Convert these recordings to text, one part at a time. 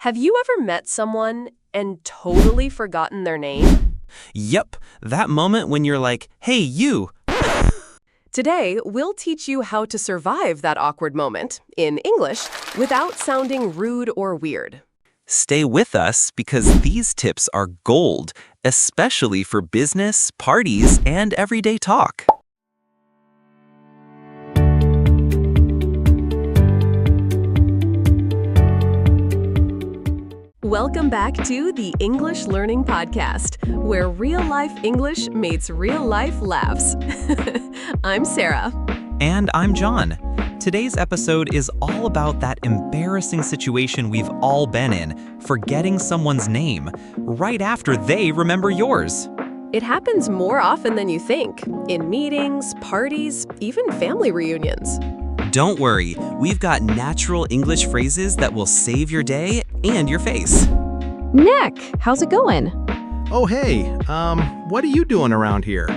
Have you ever met someone and totally forgotten their name? Yep, that moment when you're like, hey, you. Today, we'll teach you how to survive that awkward moment, in English, without sounding rude or weird. Stay with us because these tips are gold, especially for business, parties, and everyday talk. Welcome back to the English Learning Podcast, where real-life English meets real-life laughs. I'm Sarah. And I'm John. Today's episode is all about that embarrassing situation we've all been in, forgetting someone's name, right after they remember yours. It happens more often than you think, in meetings, parties, even family reunions. Don't worry, we've got natural English phrases that will save your day and your face. Nick, how's it going? Oh, hey, what are you doing around here?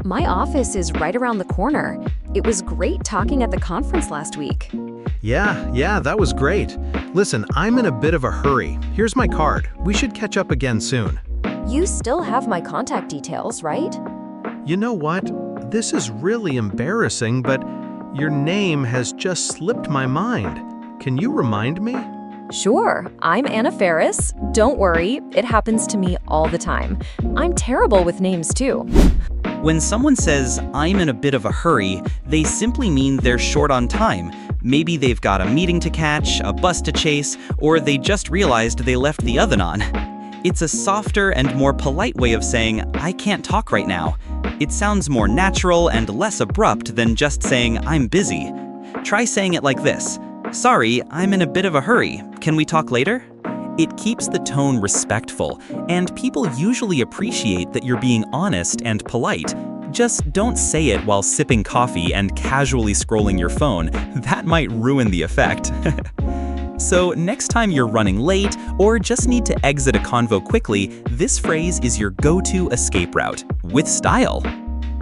My office is right around the corner. It was great talking at the conference last week. Yeah, that was great. Listen, I'm in a bit of a hurry. Here's my card. We should catch up again soon. You still have my contact details, right? You know what? This is really embarrassing, but your name has just slipped my mind. Can you remind me? Sure, I'm Anna Ferris. Don't worry, it happens to me all the time. I'm terrible with names too. When someone says, I'm in a bit of a hurry, they simply mean they're short on time. Maybe they've got a meeting to catch, a bus to chase, or they just realized they left the oven on. It's a softer and more polite way of saying, I can't talk right now. It sounds more natural and less abrupt than just saying, I'm busy. Try saying it like this. Sorry, I'm in a bit of a hurry. Can we talk later? It keeps the tone respectful, and people usually appreciate that you're being honest and polite. Just don't say it while sipping coffee and casually scrolling your phone. That might ruin the effect. So next time you're running late or just need to exit a convo quickly, this phrase is your go-to escape route, with style.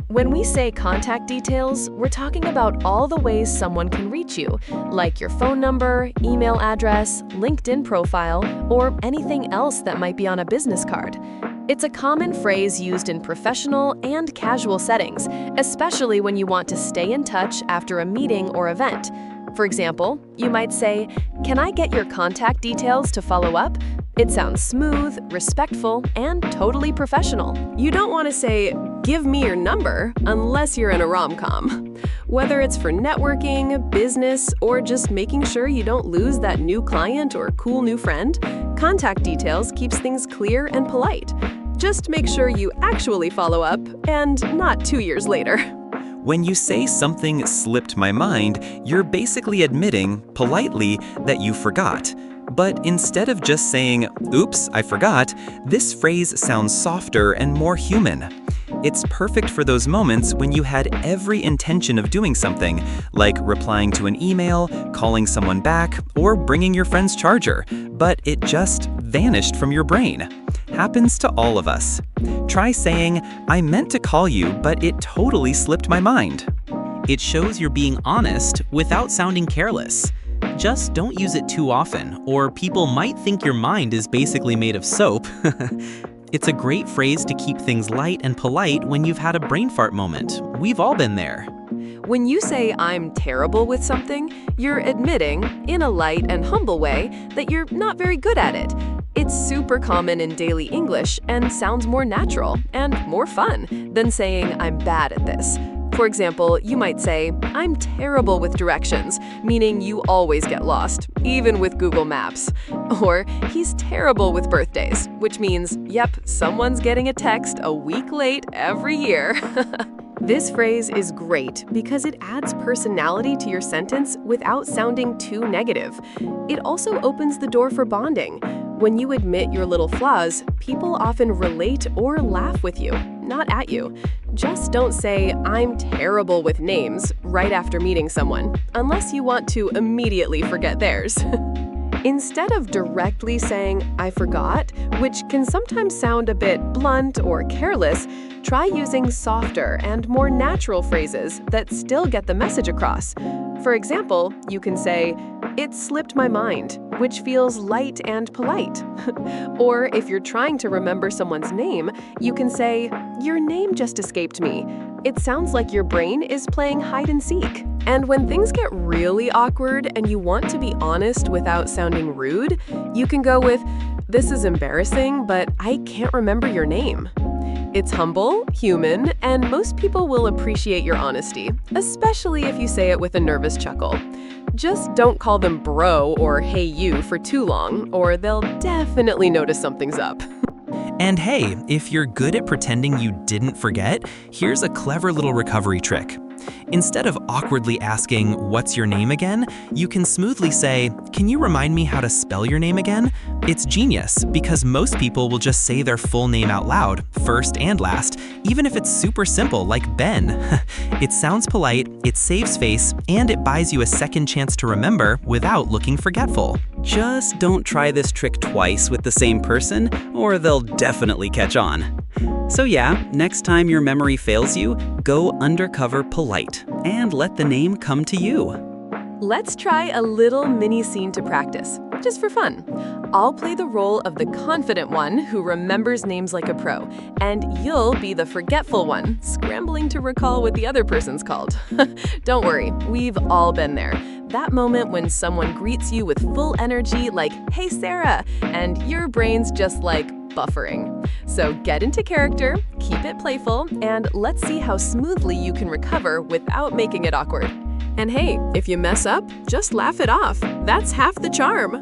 When we say contact details, we're talking about all the ways someone can reach you, like your phone number, email address, LinkedIn profile, or anything else that might be on a business card. It's a common phrase used in professional and casual settings, especially when you want to stay in touch after a meeting or event. For example, you might say, "Can I get your contact details to follow up?" It sounds smooth, respectful, and totally professional. You don't want to say, "Give me your number," unless you're in a rom-com. Whether it's for networking, business, or just making sure you don't lose that new client or cool new friend, contact details keeps things clear and polite. Just make sure you actually follow up, and not 2 years later. When you say something slipped my mind, you're basically admitting, politely, that you forgot. But instead of just saying, oops, I forgot, this phrase sounds softer and more human. It's perfect for those moments when you had every intention of doing something, like replying to an email, calling someone back, or bringing your friend's charger, but it just vanished from your brain. Happens to all of us. Try saying, I meant to call you, but it totally slipped my mind. It shows you're being honest without sounding careless. Just don't use it too often, or people might think your mind is basically made of soap. It's a great phrase to keep things light and polite when you've had a brain fart moment. We've all been there. When you say, "I'm terrible with something," you're admitting, in a light and humble way, that you're not very good at it. It's super common in daily English and sounds more natural and more fun than saying, "I'm bad at this." For example, you might say, "I'm terrible with directions," meaning you always get lost, even with Google Maps. Or, "He's terrible with birthdays," which means, yep, someone's getting a text a week late every year. This phrase is great because it adds personality to your sentence without sounding too negative. It also opens the door for bonding. When you admit your little flaws, people often relate or laugh with you, not at you. Just don't say, "I'm terrible with names," right after meeting someone, unless you want to immediately forget theirs. Instead of directly saying, "I forgot," which can sometimes sound a bit blunt or careless, try using softer and more natural phrases that still get the message across. For example, you can say, "It slipped my mind," which feels light and polite. Or if you're trying to remember someone's name, you can say, "Your name just escaped me." It sounds like your brain is playing hide and seek. And when things get really awkward and you want to be honest without sounding rude, you can go with, "This is embarrassing, but I can't remember your name." It's humble, human, and most people will appreciate your honesty, especially if you say it with a nervous chuckle. Just don't call them bro or hey you for too long, or they'll definitely notice something's up. And hey, if you're good at pretending you didn't forget, here's a clever little recovery trick. Instead of awkwardly asking, "What's your name again?" you can smoothly say, "Can you remind me how to spell your name again?" It's genius, because most people will just say their full name out loud, first and last, even if it's super simple like Ben. It sounds polite, it saves face, and it buys you a second chance to remember without looking forgetful. Just don't try this trick twice with the same person, or they'll definitely catch on. So yeah, next time your memory fails you, go undercover polite and let the name come to you. Let's try a little mini scene to practice, just for fun. I'll play the role of the confident one who remembers names like a pro, and you'll be the forgetful one, scrambling to recall what the other person's called. Don't worry, we've all been there. That moment when someone greets you with full energy like, "Hey Sarah," and your brain's just like buffering. So get into character, keep it playful, and let's see how smoothly you can recover without making it awkward. And hey, if you mess up, just laugh it off. That's half the charm.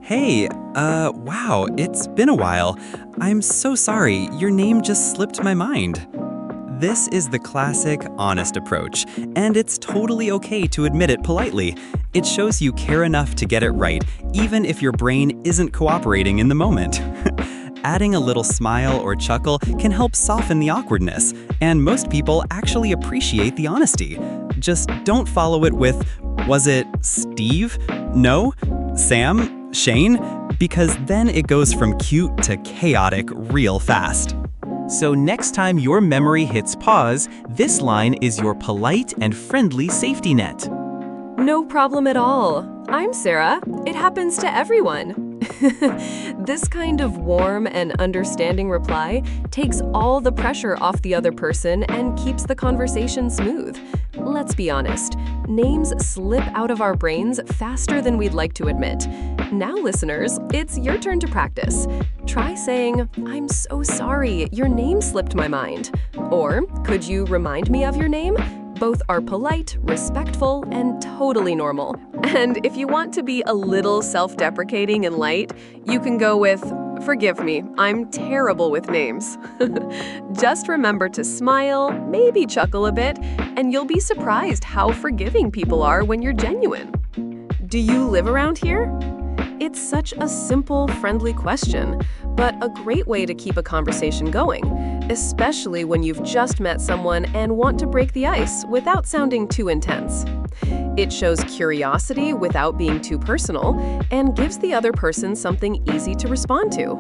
Hey, wow, it's been a while. I'm so sorry, your name just slipped my mind. This is the classic, honest approach, and it's totally okay to admit it politely. It shows you care enough to get it right, even if your brain isn't cooperating in the moment. Adding a little smile or chuckle can help soften the awkwardness, and most people actually appreciate the honesty. Just don't follow it with, "Was it Steve? No? Sam? Shane?" Because then it goes from cute to chaotic real fast. So next time your memory hits pause, this line is your polite and friendly safety net. No problem at all. I'm Sarah. It happens to everyone. This kind of warm and understanding reply takes all the pressure off the other person and keeps the conversation smooth. Let's be honest, names slip out of our brains faster than we'd like to admit. Now, listeners, it's your turn to practice. Try saying, "I'm so sorry, your name slipped my mind." Or, "Could you remind me of your name?" Both are polite, respectful, and totally normal. And if you want to be a little self-deprecating and light, you can go with, "Forgive me, I'm terrible with names." Just remember to smile, maybe chuckle a bit, and you'll be surprised how forgiving people are when you're genuine. Do you live around here? It's such a simple, friendly question, but a great way to keep a conversation going, especially when you've just met someone and want to break the ice without sounding too intense. It shows curiosity without being too personal and gives the other person something easy to respond to.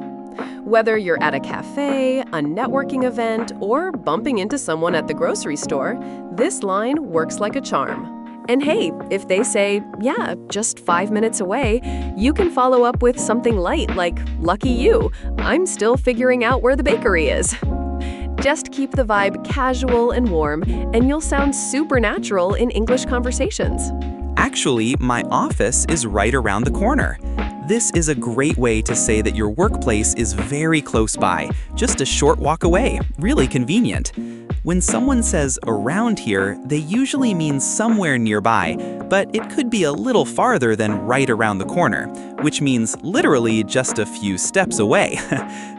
Whether you're at a cafe, a networking event, or bumping into someone at the grocery store, this line works like a charm. And hey, if they say, "Yeah, just 5 minutes away," you can follow up with something light like, "Lucky you, I'm still figuring out where the bakery is." Just keep the vibe casual and warm, and you'll sound super natural in English conversations. Actually, my office is right around the corner. This is a great way to say that your workplace is very close by, just a short walk away, really convenient. When someone says around here, they usually mean somewhere nearby, but it could be a little farther than right around the corner, which means literally just a few steps away.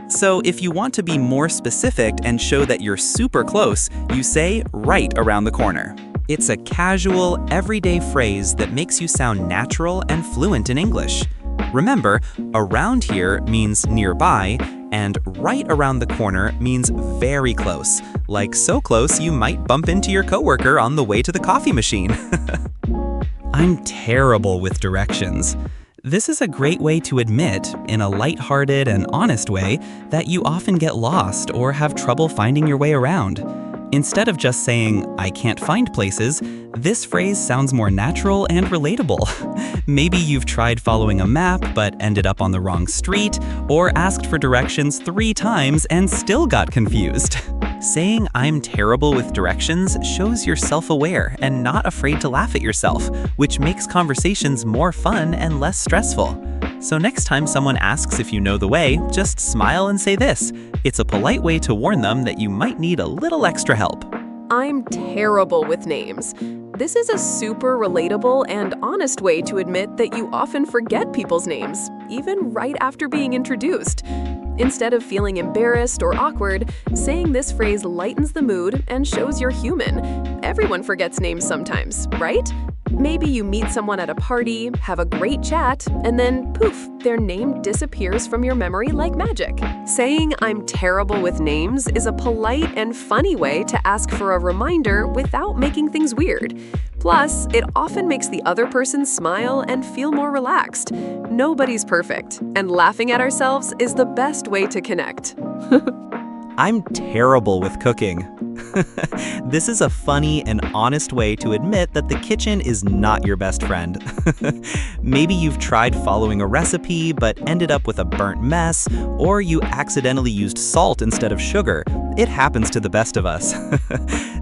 So if you want to be more specific and show that you're super close, you say right around the corner. It's a casual, everyday phrase that makes you sound natural and fluent in English. Remember, around here means nearby, and right around the corner means very close, like so close you might bump into your coworker on the way to the coffee machine. I'm terrible with directions. This is a great way to admit, in a lighthearted and honest way, that you often get lost or have trouble finding your way around. Instead of just saying, I can't find places, this phrase sounds more natural and relatable. Maybe you've tried following a map but ended up on the wrong street, or asked for directions 3 times and still got confused. Saying I'm terrible with directions shows you're self-aware and not afraid to laugh at yourself, which makes conversations more fun and less stressful. So next time someone asks if you know the way, just smile and say this. It's a polite way to warn them that you might need a little extra help. I'm terrible with names. This is a super relatable and honest way to admit that you often forget people's names, even right after being introduced. Instead of feeling embarrassed or awkward, saying this phrase lightens the mood and shows you're human. Everyone forgets names sometimes, right? Maybe you meet someone at a party, have a great chat, and then poof, their name disappears from your memory like magic. Saying I'm terrible with names is a polite and funny way to ask for a reminder without making things weird. Plus, it often makes the other person smile and feel more relaxed. Nobody's perfect, and laughing at ourselves is the best way to connect. I'm terrible with cooking. This is a funny and honest way to admit that the kitchen is not your best friend. Maybe you've tried following a recipe but ended up with a burnt mess, or you accidentally used salt instead of sugar. It happens to the best of us.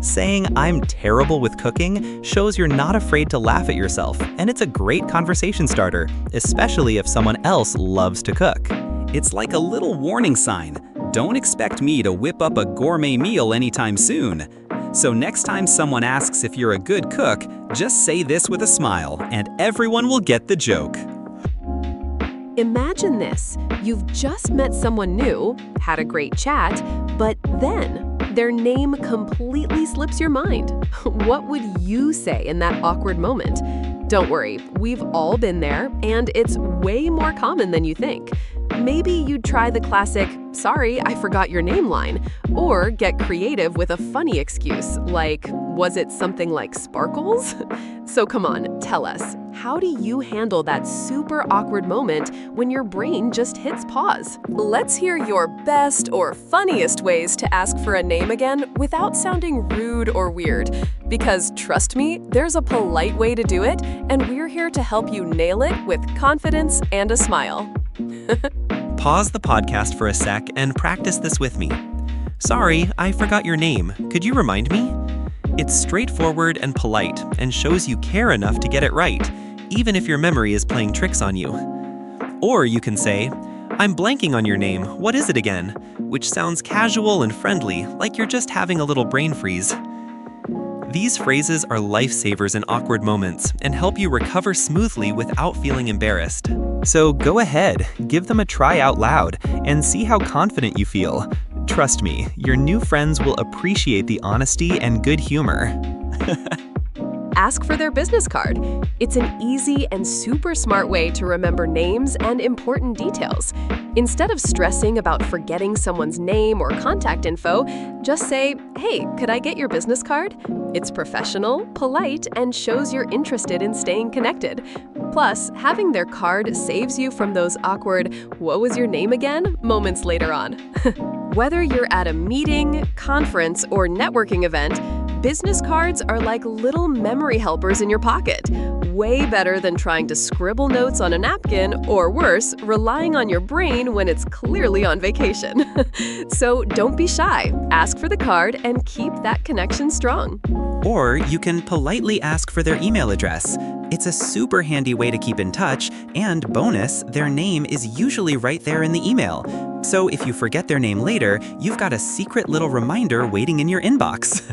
Saying I'm terrible with cooking shows you're not afraid to laugh at yourself, and it's a great conversation starter, especially if someone else loves to cook. It's like a little warning sign. Don't expect me to whip up a gourmet meal anytime soon. So next time someone asks if you're a good cook, just say this with a smile, and everyone will get the joke. Imagine this. You've just met someone new, had a great chat, but then their name completely slips your mind. What would you say in that awkward moment? Don't worry, we've all been there, and it's way more common than you think. Maybe you'd try the classic, sorry, I forgot your name line, or get creative with a funny excuse, like, was it something like Sparkles? So come on, tell us, how do you handle that super awkward moment when your brain just hits pause? Let's hear your best or funniest ways to ask for a name again without sounding rude or weird. Because trust me, there's a polite way to do it, and we're here to help you nail it with confidence and a smile. Pause the podcast for a sec and practice this with me. Sorry, I forgot your name. Could you remind me? It's straightforward and polite and shows you care enough to get it right, even if your memory is playing tricks on you. Or you can say, I'm blanking on your name. What is it again? Which sounds casual and friendly, like you're just having a little brain freeze. These phrases are lifesavers in awkward moments and help you recover smoothly without feeling embarrassed. So go ahead, give them a try out loud, and see how confident you feel. Trust me, your new friends will appreciate the honesty and good humor. Ask for their business card. It's an easy and super smart way to remember names and important details. Instead of stressing about forgetting someone's name or contact info, just say, hey, could I get your business card? It's professional, polite, and shows you're interested in staying connected. Plus, having their card saves you from those awkward, what was your name again? Moments later on. Whether you're at a meeting, conference, or networking event, business cards are like little memory helpers in your pocket. Way better than trying to scribble notes on a napkin, or worse, relying on your brain when it's clearly on vacation. So don't be shy. Ask for the card and keep that connection strong. Or you can politely ask for their email address. It's a super handy way to keep in touch, and bonus, their name is usually right there in the email. So if you forget their name later, you've got a secret little reminder waiting in your inbox.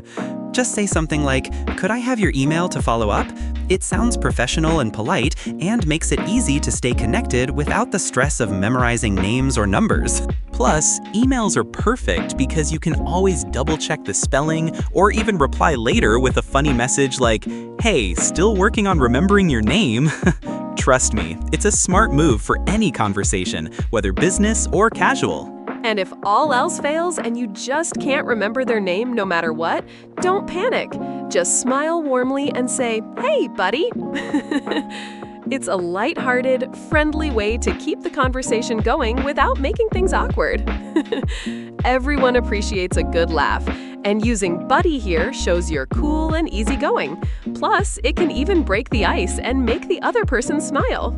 Just say something like, could I have your email to follow up? It sounds professional and polite and makes it easy to stay connected without the stress of memorizing names or numbers. Plus, emails are perfect because you can always double-check the spelling or even reply later with a funny message like, hey, still working on remembering your name? Trust me, it's a smart move for any conversation, whether business or casual. And if all else fails and you just can't remember their name no matter what, don't panic. Just smile warmly and say, hey, buddy. It's a lighthearted, friendly way to keep the conversation going without making things awkward. Everyone appreciates a good laugh, And using buddy here shows you're cool and easygoing. Plus, it can even break the ice and make the other person smile.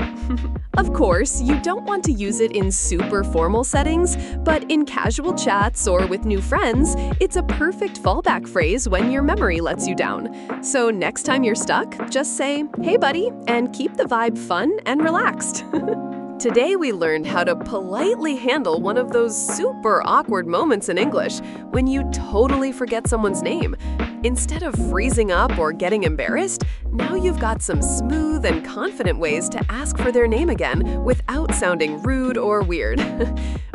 Of course, you don't want to use it in super formal settings, but in casual chats or with new friends, it's a perfect fallback phrase when your memory lets you down. So next time you're stuck, just say, "Hey buddy," and keep the vibe fun and relaxed. Today we learned how to politely handle one of those super awkward moments in English when you totally forget someone's name. Instead of freezing up or getting embarrassed, now you've got some smooth and confident ways to ask for their name again without sounding rude or weird.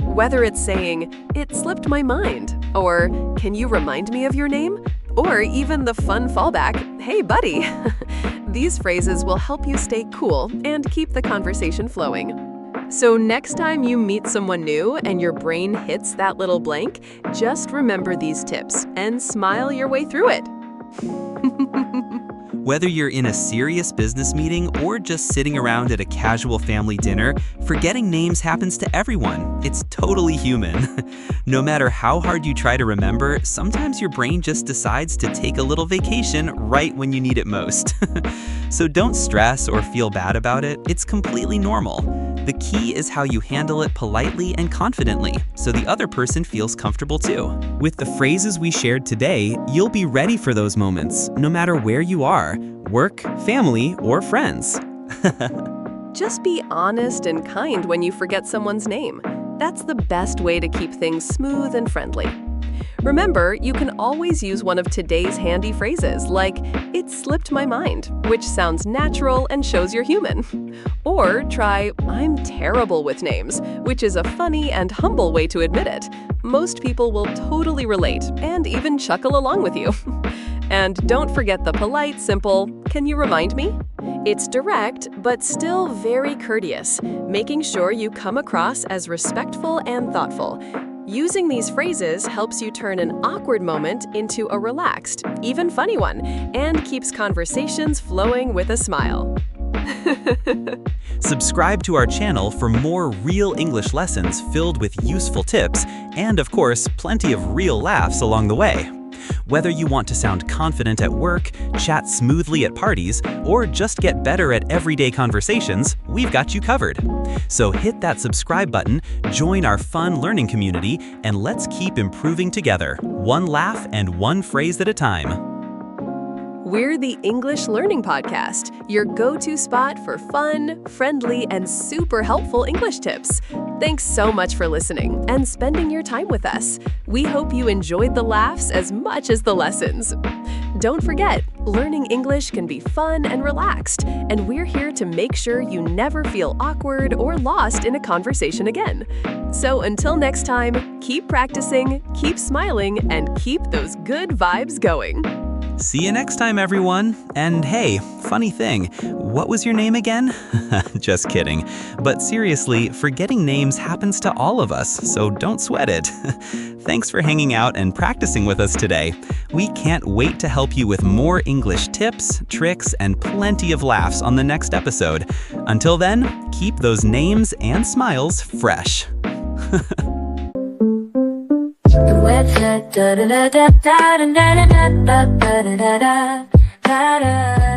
Whether it's saying, "It slipped my mind," or "Can you remind me of your name?" or even the fun fallback, "Hey buddy." These phrases will help you stay cool and keep the conversation flowing. So next time you meet someone new and your brain hits that little blank, just remember these tips and smile your way through it. Whether you're in a serious business meeting or just sitting around at a casual family dinner, forgetting names happens to everyone. It's totally human. No matter how hard you try to remember, sometimes your brain just decides to take a little vacation right when you need it most. So don't stress or feel bad about it. It's completely normal. The key is how you handle it politely and confidently, so the other person feels comfortable too. With the phrases we shared today, you'll be ready for those moments, no matter where you are, work, family, or friends. Just be honest and kind when you forget someone's name. That's the best way to keep things smooth and friendly. Remember, you can always use one of today's handy phrases like, "It slipped my mind," which sounds natural and shows you're human. Or try, "I'm terrible with names," which is a funny and humble way to admit it. Most people will totally relate and even chuckle along with you. And don't forget the polite, simple, "Can you remind me?" It's direct, but still very courteous, making sure you come across as respectful and thoughtful. Using these phrases helps you turn an awkward moment into a relaxed, even funny one, and keeps conversations flowing with a smile. Subscribe to our channel for more real English lessons filled with useful tips and, of course, plenty of real laughs along the way. Whether you want to sound confident at work, chat smoothly at parties, or just get better at everyday conversations, we've got you covered. So hit that subscribe button, join our fun learning community, and let's keep improving together, one laugh and one phrase at a time. We're the English Learning Podcast, your go-to spot for fun, friendly, and super helpful English tips. Thanks so much for listening and spending your time with us. We hope you enjoyed the laughs as much as the lessons. Don't forget, learning English can be fun and relaxed, and we're here to make sure you never feel awkward or lost in a conversation again. So until next time, keep practicing, keep smiling, and keep those good vibes going. See you next time, everyone. And hey, funny thing, what was your name again? Just kidding. But seriously, forgetting names happens to all of us, so don't sweat it. Thanks for hanging out and practicing with us today. We can't wait to help you with more English tips, tricks, and plenty of laughs on the next episode. Until then, keep those names and smiles fresh. The website da da da da da da da da da da da da da da